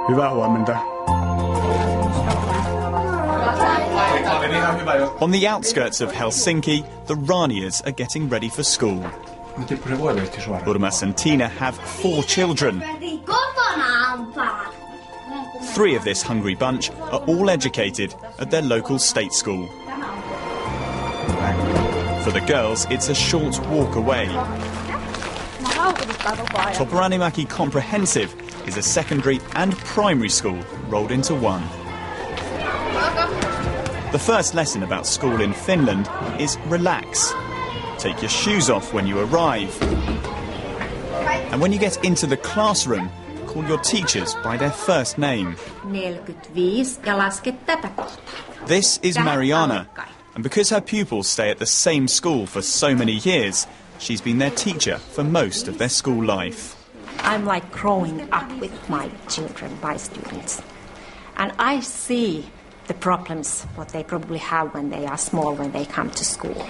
Hyvää huomenta. On the outskirts of Helsinki, the Ranias are getting ready for school. Urmas and Tina have 4 children. 3 of this hungry bunch are all educated at their local state school. For the girls, it's a short walk away. Toporanimäki Comprehensive is a secondary and primary school rolled into one. The first lesson about school in Finland is relax. Take your shoes off when you arrive. And when you get into the classroom, call your teachers by their first name. 45 ja laske tätä kohtaa. This is Mariana, and because her pupils stay at the same school for so many years, she's been their teacher for most of their school life. I'm like growing up with my children, my students. And I see the problems, what they probably have when they are small, when they come to school.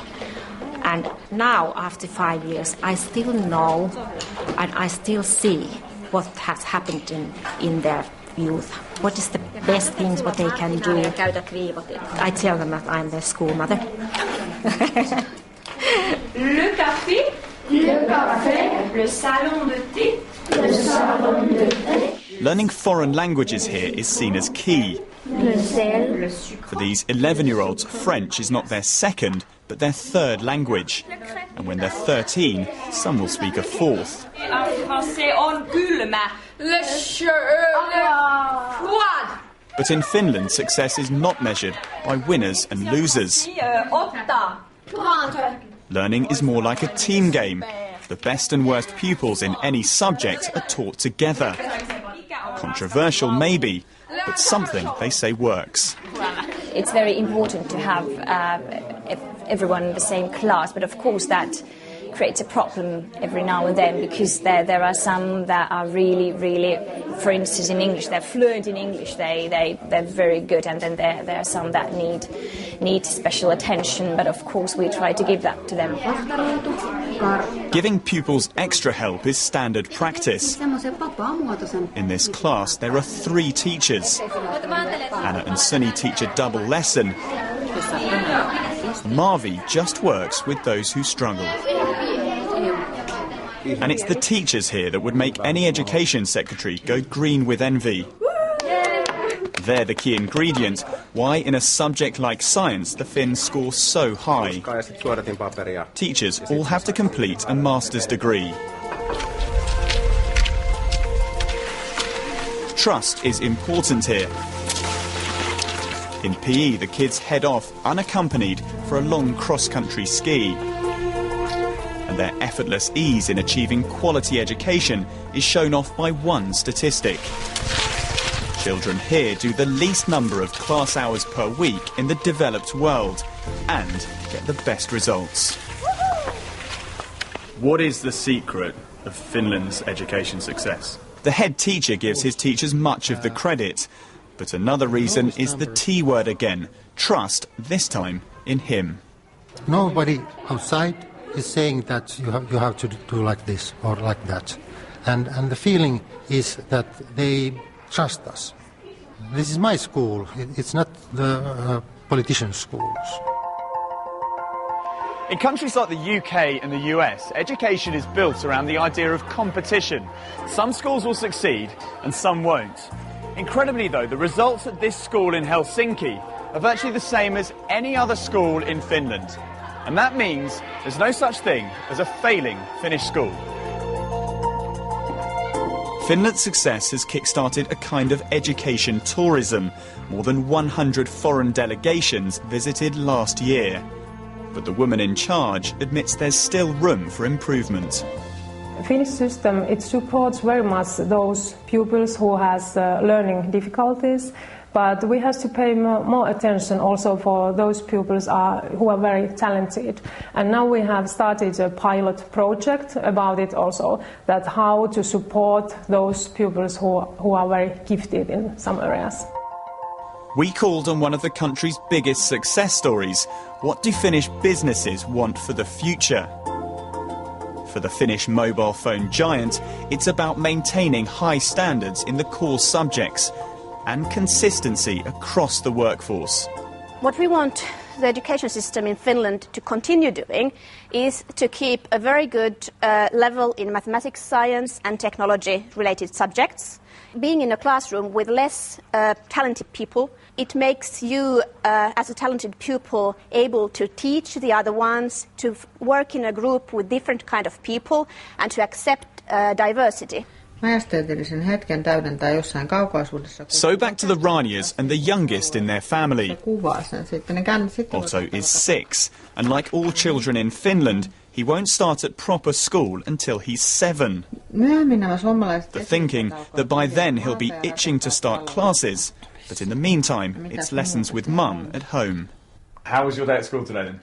And now, after 5 years, I still know and I still see what has happened in their youth. What is the best things what they can do? I tell them that I'm their school mother. Le café, le salon de thé, Learning foreign languages here is seen as key. For these 11-year-olds, French is not their second, but their third language. And when they're 13, some will speak a 4th. But in Finland, success is not measured by winners and losers. Learning is more like a team game. The best and worst pupils in any subject are taught together. Controversial maybe, but something they say works. It's very important to have everyone in the same class, but of course that creates a problem every now and then, because there are some that are really, for instance in English, they're fluent in English, they're very good, and then there are some that need special attention, but of course we try to give that to them. Giving pupils extra help is standard practice. In this class there are 3 teachers. Anna and Sunny teach a double lesson. Marvi just works with those who struggle. And it's the teachers here that would make any education secretary go green with envy. They're the key ingredient why in a subject like science the Finns score so high. Teachers all have to complete a master's degree. Trust is important here. In PE, the kids head off unaccompanied for a long cross-country ski. And their effortless ease in achieving quality education is shown off by one statistic. Children here do the least number of class hours per week in the developed world and get the best results. What is the secret of Finland's education success? The head teacher gives his teachers much of the credit. But another reason is the T word again. Trust, this time in him. Nobody outside is saying that you have to do like this or like that. And the feeling is that they trust us. This is my school. It's not the politicians' schools. In countries like the UK and the US, education is built around the idea of competition. Some schools will succeed and some won't. Incredibly though, the results at this school in Helsinki are virtually the same as any other school in Finland. And that means there's no such thing as a failing Finnish school. Finland's success has kick-started a kind of education tourism. More than 100 foreign delegations visited last year. But the woman in charge admits there's still room for improvement. Finnish system, it supports very much those pupils who has learning difficulties, but we have to pay more attention also for those pupils who are very talented. And now we have started a pilot project about it also, that how to support those pupils who are very gifted in some areas. We called on one of the country's biggest success stories. What do Finnish businesses want for the future? For the Finnish mobile phone giant, it's about maintaining high standards in the core subjects and consistency across the workforce. What we want the education system in Finland to continue doing is to keep a very good level in mathematics, science and technology-related subjects. Being in a classroom with less talented people, it makes you, as a talented pupil, able to teach the other ones, to work in a group with different kind of people and to accept diversity. So back to the Ranias and the youngest in their family. Otto is 6, and like all children in Finland, he won't start at proper school until he's 7. The thinking that by then he'll be itching to start classes, but in the meantime, it's lessons with mum at home. How was your day at school today then?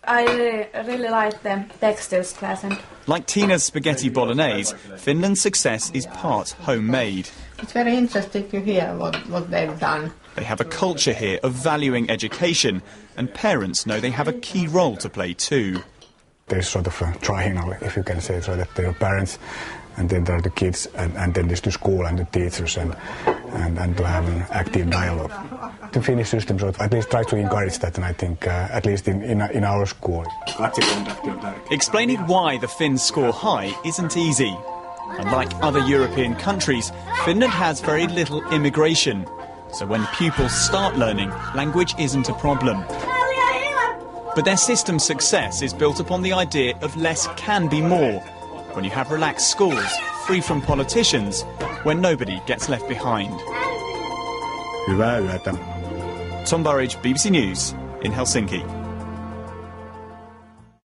I really like the textiles class. And like Tina's spaghetti bolognese, Finland's success is part homemade. it's very interesting to hear what they've done. They have a culture here of valuing education, and parents know they have a key role to play too. There's sort of a triangle, if you can say, so that there are parents, and then there are the kids, and then there's the school and the teachers, and to have an active dialogue. The Finnish system sort of at least tries to encourage that, and I think at least in our school. Explaining why the Finns score high isn't easy. Unlike other European countries, Finland has very little immigration. So when pupils start learning, language isn't a problem. But their system's success is built upon the idea of less can be more. When you have relaxed schools, free from politicians, where nobody gets left behind. Hyvää yötä. Tom Burridge, BBC News in Helsinki.